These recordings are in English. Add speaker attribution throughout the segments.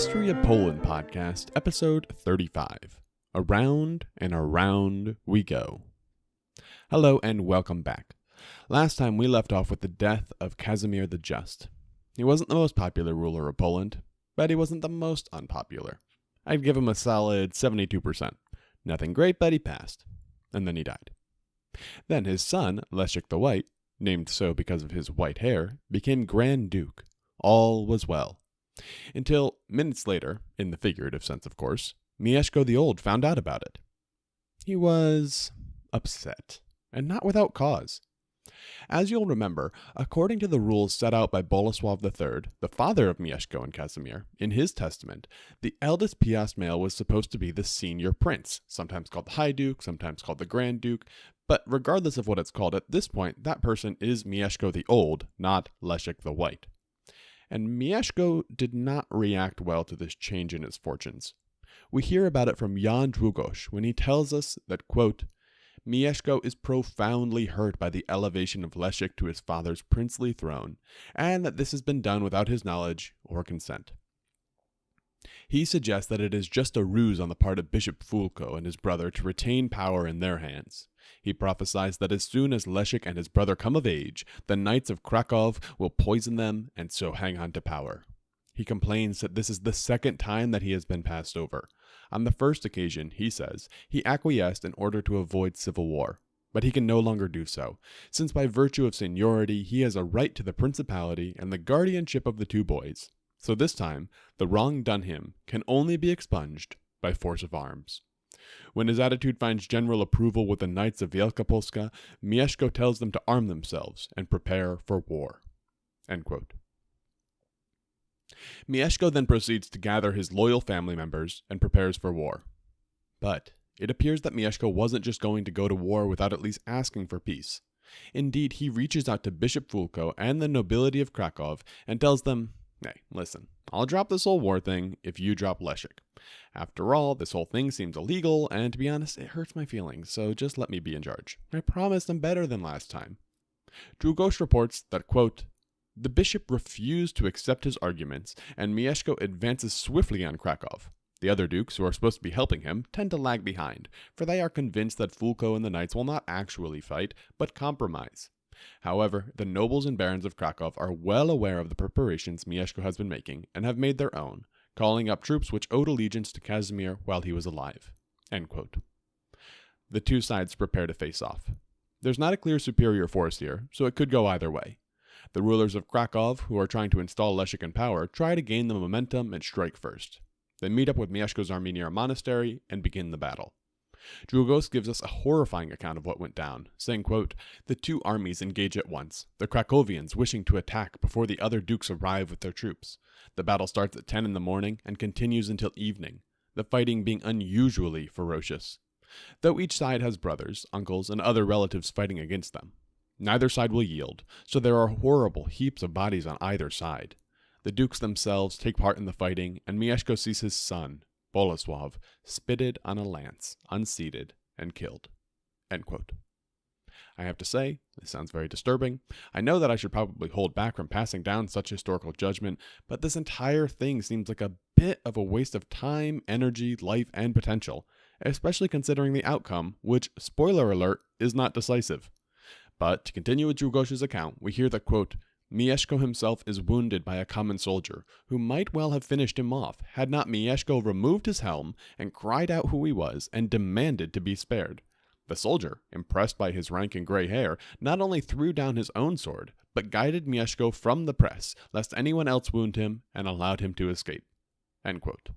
Speaker 1: History of Poland podcast, episode 35. Around and around we go. Hello and welcome back. Last time we left off with the death of Casimir the Just. He wasn't the most popular ruler of Poland, but he wasn't the most unpopular. I'd give him a solid 72%. Nothing great, but he passed. And then he died. Then his son, Leszek the White, named so because of his white hair, became Grand Duke. All was well. Until, minutes later, in the figurative sense of course, Mieszko the Old found out about it. He was upset, and not without cause. As you'll remember, according to the rules set out by Bolesław III, the father of Mieszko and Casimir, in his testament, the eldest Piast male was supposed to be the senior prince, sometimes called the High Duke, sometimes called the Grand Duke, but regardless of what it's called at this point, that person is Mieszko the Old, not Leszek the White. And Mieszko did not react well to this change in his fortunes. We hear about it from Jan Długosz when he tells us that, quote, Mieszko is profoundly hurt by the elevation of Leszek to his father's princely throne, and that this has been done without his knowledge or consent. He suggests that it is just a ruse on the part of Bishop Fulko and his brother to retain power in their hands. He prophesies that as soon as Leszek and his brother come of age, the knights of Krakow will poison them and so hang on to power. He complains that this is the second time that he has been passed over. On the first occasion, he says, he acquiesced in order to avoid civil war. But he can no longer do so, since by virtue of seniority he has a right to the principality and the guardianship of the two boys. So this time, the wrong done him can only be expunged by force of arms. When his attitude finds general approval with the knights of Wielkopolska, Mieszko tells them to arm themselves and prepare for war. End quote. Mieszko then proceeds to gather his loyal family members and prepares for war. But it appears that Mieszko wasn't just going to go to war without at least asking for peace. Indeed, he reaches out to Bishop Fulko and the nobility of Krakow and tells them, hey, listen, I'll drop this whole war thing if you drop Leszek. After all, this whole thing seems illegal, and to be honest, it hurts my feelings, so just let me be in charge. I promise I'm better than last time. Długosz reports that, quote, the bishop refused to accept his arguments, and Mieszko advances swiftly on Krakow. The other dukes, who are supposed to be helping him, tend to lag behind, for they are convinced that Fulko and the knights will not actually fight, but compromise. However, the nobles and barons of Krakow are well aware of the preparations Mieszko has been making and have made their own, calling up troops which owed allegiance to Casimir while he was alive. End quote. The two sides prepare to face off. There's not a clear superior force here, so it could go either way. The rulers of Krakow, who are trying to install Leszek in power, try to gain the momentum and strike first. They meet up with Mieszko's army near a monastery and begin the battle. Długosz gives us a horrifying account of what went down, saying, quote, the two armies engage at once, the Krakowians wishing to attack before the other dukes arrive with their troops. The battle starts at 10 in the morning and continues until evening, the fighting being unusually ferocious. Though each side has brothers, uncles, and other relatives fighting against them. Neither side will yield, so there are horrible heaps of bodies on either side. The dukes themselves take part in the fighting, and Mieszko sees his son, Bolesław, spitted on a lance, unseated, and killed. End quote. I have to say, this sounds very disturbing. I know that I should probably hold back from passing down such historical judgment, but this entire thing seems like a bit of a waste of time, energy, life, and potential, especially considering the outcome, which, spoiler alert, is not decisive. But to continue with Długosz's account, we hear that, quote, Mieszko himself is wounded by a common soldier, who might well have finished him off, had not Mieszko removed his helm and cried out who he was and demanded to be spared. The soldier, impressed by his rank and gray hair, not only threw down his own sword, but guided Mieszko from the press, lest anyone else wound him, and allowed him to escape. End quote.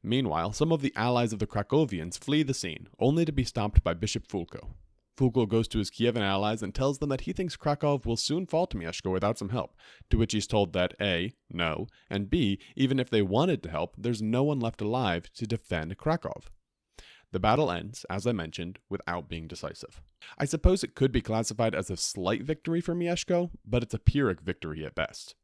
Speaker 1: Meanwhile, some of the allies of the Krakowians flee the scene, only to be stopped by Bishop Fulko. Fulko goes to his Kievan allies and tells them that he thinks Krakow will soon fall to Mieszko without some help, to which he's told that A, no, and B, even if they wanted to help, there's no one left alive to defend Krakow. The battle ends, as I mentioned, without being decisive. I suppose it could be classified as a slight victory for Mieszko, but it's a Pyrrhic victory at best.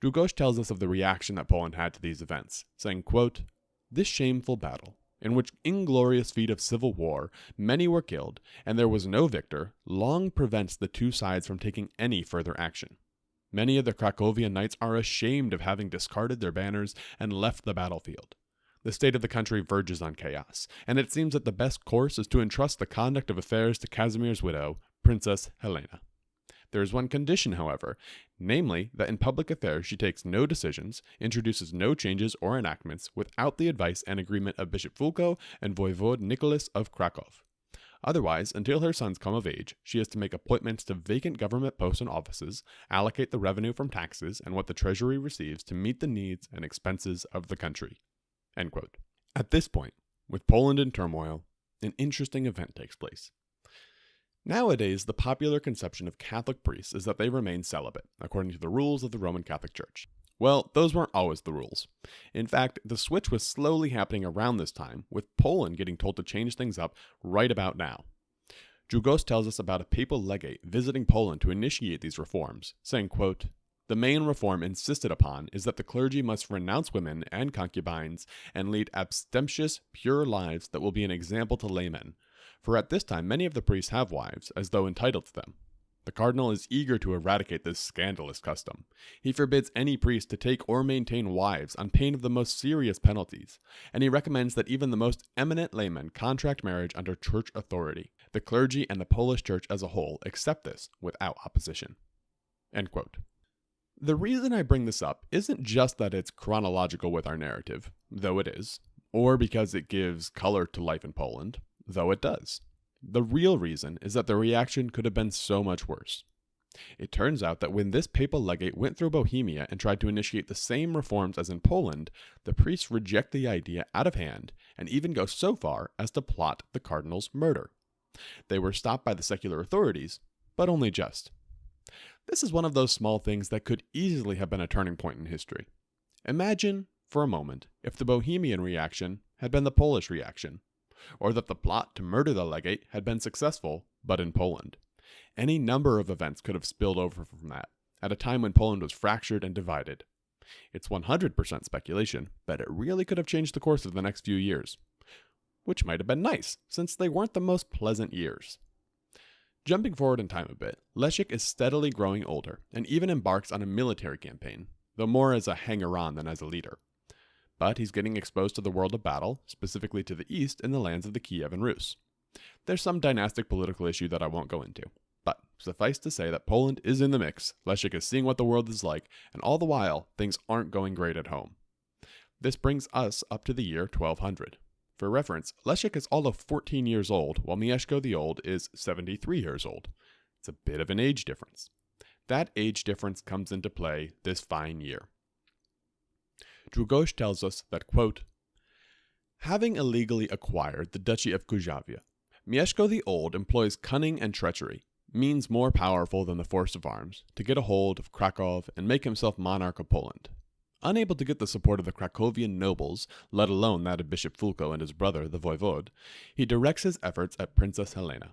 Speaker 1: Długosz tells us of the reaction that Poland had to these events, saying, quote, this shameful battle, in which inglorious feat of civil war, many were killed, and there was no victor, long prevents the two sides from taking any further action. Many of the Krakowian knights are ashamed of having discarded their banners and left the battlefield. The state of the country verges on chaos, and it seems that the best course is to entrust the conduct of affairs to Casimir's widow, Princess Helena. There is one condition, however, namely that in public affairs she takes no decisions, introduces no changes or enactments without the advice and agreement of Bishop Fulko and Voivode Nicholas of Krakow. Otherwise, until her sons come of age, she is to make appointments to vacant government posts and offices, allocate the revenue from taxes and what the treasury receives to meet the needs and expenses of the country. End quote. At this point, with Poland in turmoil, an interesting event takes place. Nowadays, the popular conception of Catholic priests is that they remain celibate, according to the rules of the Roman Catholic Church. Well, those weren't always the rules. In fact, the switch was slowly happening around this time, with Poland getting told to change things up right about now. Długos tells us about a papal legate visiting Poland to initiate these reforms, saying, quote, "The main reform insisted upon is that the clergy must renounce women and concubines and lead abstemious, pure lives that will be an example to laymen. For at this time many of the priests have wives, as though entitled to them. The cardinal is eager to eradicate this scandalous custom. He forbids any priest to take or maintain wives on pain of the most serious penalties, and he recommends that even the most eminent laymen contract marriage under church authority. The clergy and the Polish church as a whole accept this without opposition." End quote. The reason I bring this up isn't just that it's chronological with our narrative, though it is, or because it gives color to life in Poland, though it does. The real reason is that the reaction could have been so much worse. It turns out that when this papal legate went through Bohemia and tried to initiate the same reforms as in Poland, the priests reject the idea out of hand and even go so far as to plot the cardinal's murder. They were stopped by the secular authorities, but only just. This is one of those small things that could easily have been a turning point in history. Imagine, for a moment, if the Bohemian reaction had been the Polish reaction, or that the plot to murder the legate had been successful, but in Poland. Any number of events could have spilled over from that, at a time when Poland was fractured and divided. It's 100% speculation that it really could have changed the course of the next few years, which might have been nice, since they weren't the most pleasant years. Jumping forward in time a bit, Leszek is steadily growing older, and even embarks on a military campaign, though more as a hanger-on than as a leader. But he's getting exposed to the world of battle, specifically to the east in the lands of the Kiev and Rus. There's some dynastic political issue that I won't go into, but suffice to say that Poland is in the mix, Leszek is seeing what the world is like, and all the while, things aren't going great at home. This brings us up to the year 1200. For reference, Leszek is all of 14 years old, while Mieszko the Old is 73 years old. It's a bit of an age difference. That age difference comes into play this fine year. Długos tells us that, quote, "Having illegally acquired the Duchy of Kujawia, Mieszko the Old employs cunning and treachery, means more powerful than the force of arms, to get a hold of Krakow and make himself monarch of Poland. Unable to get the support of the Krakowian nobles, let alone that of Bishop Fulko and his brother, the voivode, he directs his efforts at Princess Helena.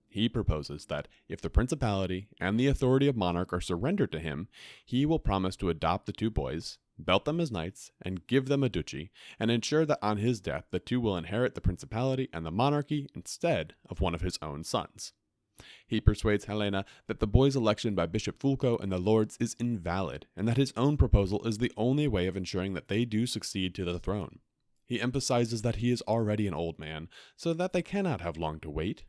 Speaker 1: He proposes that if the principality and the authority of monarch are surrendered to him, he will promise to adopt the two boys, belt them as knights, and give them a duchy, and ensure that on his death the two will inherit the principality and the monarchy instead of one of his own sons. He persuades Helena that the boys' election by Bishop Fulko and the lords is invalid, and that his own proposal is the only way of ensuring that they do succeed to the throne. He emphasizes that he is already an old man, so that they cannot have long to wait.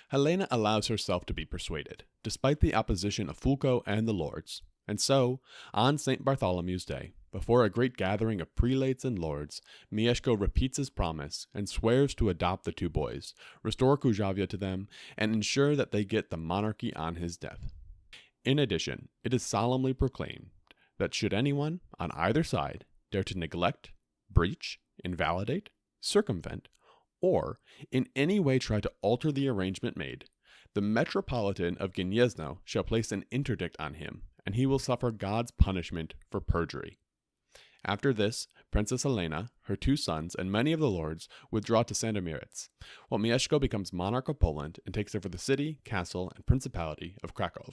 Speaker 1: Helena allows herself to be persuaded, despite the opposition of Fulko and the lords. And so, on St. Bartholomew's Day, before a great gathering of prelates and lords, Mieszko repeats his promise and swears to adopt the two boys, restore Kujawia to them, and ensure that they get the monarchy on his death. In addition, it is solemnly proclaimed that should anyone, on either side, dare to neglect, breach, invalidate, circumvent, or in any way try to alter the arrangement made, the Metropolitan of Gniezno shall place an interdict on him, and he will suffer God's punishment for perjury. After this, Princess Helena, her two sons, and many of the lords withdraw to Sandomierz, while Mieszko becomes monarch of Poland and takes over the city, castle, and principality of Krakow.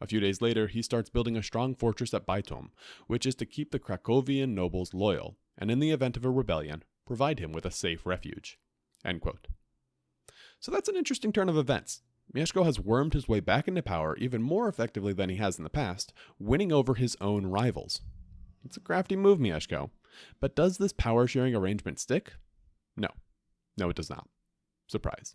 Speaker 1: A few days later, he starts building a strong fortress at Bytom, which is to keep the Krakowian nobles loyal, and in the event of a rebellion, provide him with a safe refuge. End quote. So that's an interesting turn of events. Mieszko has wormed his way back into power even more effectively than he has in the past, winning over his own rivals. It's a crafty move, Mieszko. But does this power-sharing arrangement stick? No. No, it does not. Surprise.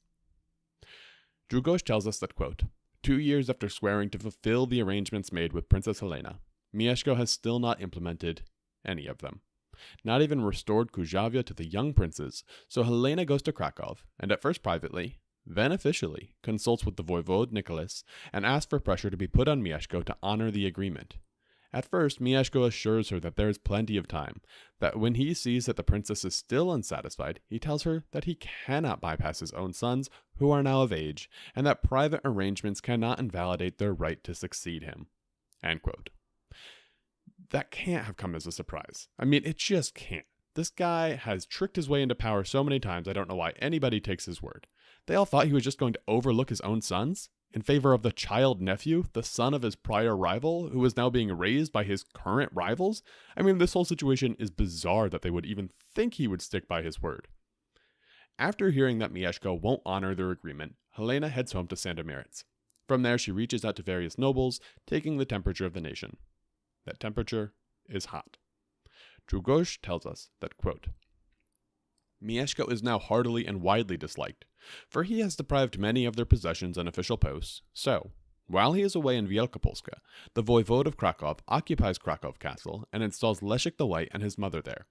Speaker 1: Długosz tells us that, quote, 2 years after swearing to fulfill the arrangements made with Princess Helena, Mieszko has still not implemented any of them. Not even restored Kujawia to the young princes, so Helena goes to Krakow, and at first privately, then officially, consults with the voivode Nicholas and asks for pressure to be put on Mieszko to honor the agreement. At first, Mieszko assures her that there is plenty of time, that when he sees that the princess is still unsatisfied, he tells her that he cannot bypass his own sons, who are now of age, and that private arrangements cannot invalidate their right to succeed him. End quote. That can't have come as a surprise. I mean, it just can't. This guy has tricked his way into power so many times, I don't know why anybody takes his word. They all thought he was just going to overlook his own sons in favor of the child nephew, the son of his prior rival, who is now being raised by his current rivals. I mean, this whole situation is bizarre that they would even think he would stick by his word. After hearing that Mieszko won't honor their agreement, Helena heads home to Sandomierz. From there, she reaches out to various nobles, taking the temperature of the nation. That temperature is hot. Długosz tells us that, quote, Mieszko is now heartily and widely disliked, for he has deprived many of their possessions and official posts, so, while he is away in Wielkopolska, the voivode of Krakow occupies Krakow Castle and installs Leszek the White and his mother there.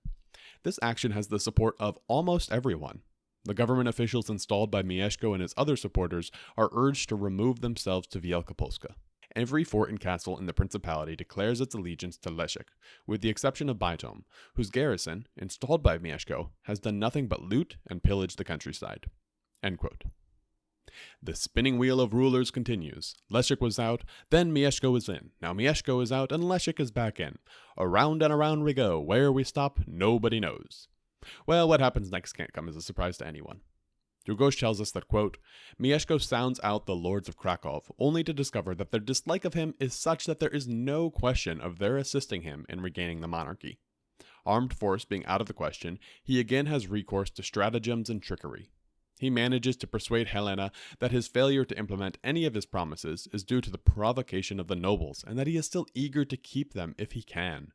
Speaker 1: This action has the support of almost everyone. The government officials installed by Mieszko and his other supporters are urged to remove themselves to Wielkopolska. Every fort and castle in the principality declares its allegiance to Leszek, with the exception of Bytom, whose garrison, installed by Mieszko, has done nothing but loot and pillage the countryside. End quote. The spinning wheel of rulers continues. Leszek was out, then Mieszko was in. Now Mieszko is out, and Leszek is back in. Around and around we go. Where we stop, nobody knows. Well, what happens next can't come as a surprise to anyone. Długosz tells us that, quote, Mieszko sounds out the lords of Krakow, only to discover that their dislike of him is such that there is no question of their assisting him in regaining the monarchy. Armed force being out of the question, he again has recourse to stratagems and trickery. He manages to persuade Helena that his failure to implement any of his promises is due to the provocation of the nobles, and that he is still eager to keep them if he can.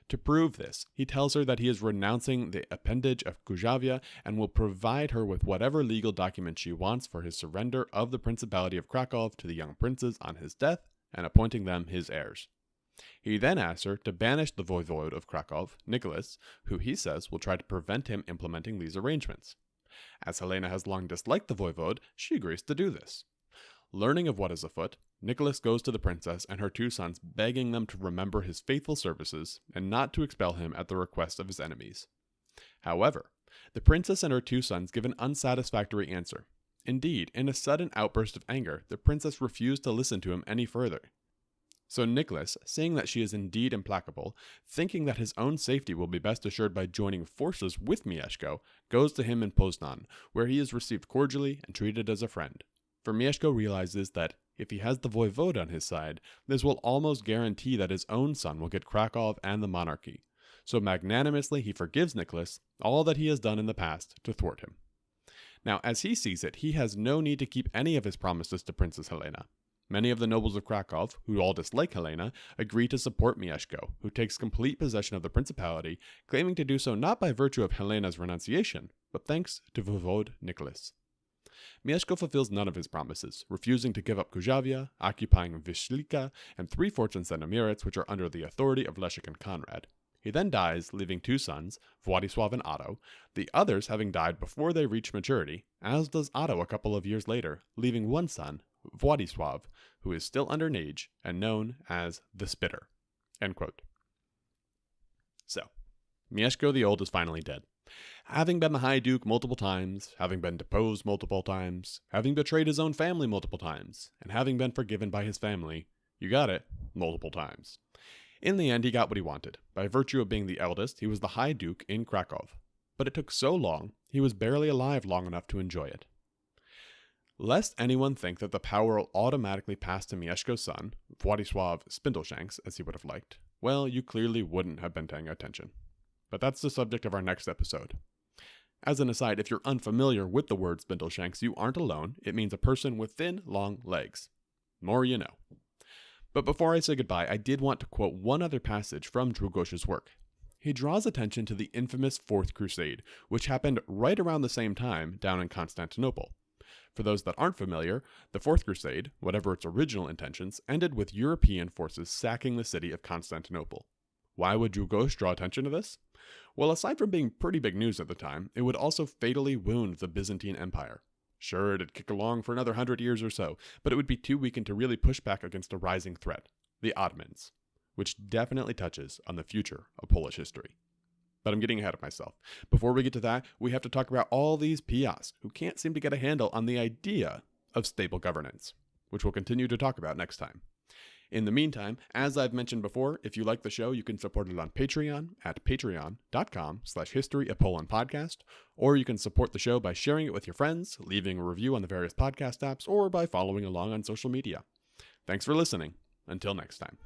Speaker 1: To prove this, he tells her that he is renouncing the appendage of Kujawia and will provide her with whatever legal document she wants for his surrender of the Principality of Krakow to the young princes on his death and appointing them his heirs. He then asks her to banish the voivode of Krakow, Nicholas, who he says will try to prevent him implementing these arrangements. As Helena has long disliked the voivode, she agrees to do this. Learning of what is afoot, Nicholas goes to the princess and her 2 sons, begging them to remember his faithful services and not to expel him at the request of his enemies. However, the princess and her 2 sons give an unsatisfactory answer. Indeed, in a sudden outburst of anger, the princess refused to listen to him any further. So Nicholas, seeing that she is indeed implacable, thinking that his own safety will be best assured by joining forces with Mieszko, goes to him in Poznan, where he is received cordially and treated as a friend. For Mieszko realizes that, if he has the voivode on his side, this will almost guarantee that his own son will get Krakow and the monarchy. So magnanimously he forgives Nicholas all that he has done in the past to thwart him. Now, as he sees it, he has no need to keep any of his promises to Princess Helena. Many of the nobles of Krakow, who all dislike Helena, agree to support Mieszko, who takes complete possession of the principality, claiming to do so not by virtue of Helena's renunciation, but thanks to voivode Nicholas. Mieszko fulfills none of his promises, refusing to give up Kujawia, occupying Wyszlika, and 3 forts in Sandomierz, which are under the authority of Leszek and Konrad. He then dies, leaving 2 sons, Władysław and Otto, the others having died before they reach maturity, as does Otto a couple of years later, leaving 1 son, Władysław, who is still under an age and known as the Spitter. End quote. So, Mieszko the Old is finally dead. Having been the High Duke multiple times, having been deposed multiple times, having betrayed his own family multiple times, and having been forgiven by his family, you got it, multiple times. In the end, he got what he wanted. By virtue of being the eldest, he was the High Duke in Krakow. But it took so long, he was barely alive long enough to enjoy it. Lest anyone think that the power will automatically pass to Mieszko's son, Władysław Spindleshanks, as he would have liked, well, you clearly wouldn't have been paying attention. But that's the subject of our next episode. As an aside, if you're unfamiliar with the word spindleshanks, you aren't alone. It means a person with thin, long legs. More you know. But before I say goodbye, I did want to quote one other passage from Długosz's work. He draws attention to the infamous Fourth Crusade, which happened right around the same time down in Constantinople. For those that aren't familiar, the Fourth Crusade, whatever its original intentions, ended with European forces sacking the city of Constantinople. Why would Długosz draw attention to this? Well, aside from being pretty big news at the time, it would also fatally wound the Byzantine Empire. Sure, it'd kick along for another 100 years or so, but it would be too weakened to really push back against a rising threat, the Ottomans, which definitely touches on the future of Polish history. But I'm getting ahead of myself. Before we get to that, we have to talk about all these PIAs who can't seem to get a handle on the idea of stable governance, which we'll continue to talk about next time. In the meantime, as I've mentioned before, if you like the show, you can support it on Patreon at patreon.com/historyofpolandpodcast, or you can support the show by sharing it with your friends, leaving a review on the various podcast apps, or by following along on social media. Thanks for listening. Until next time.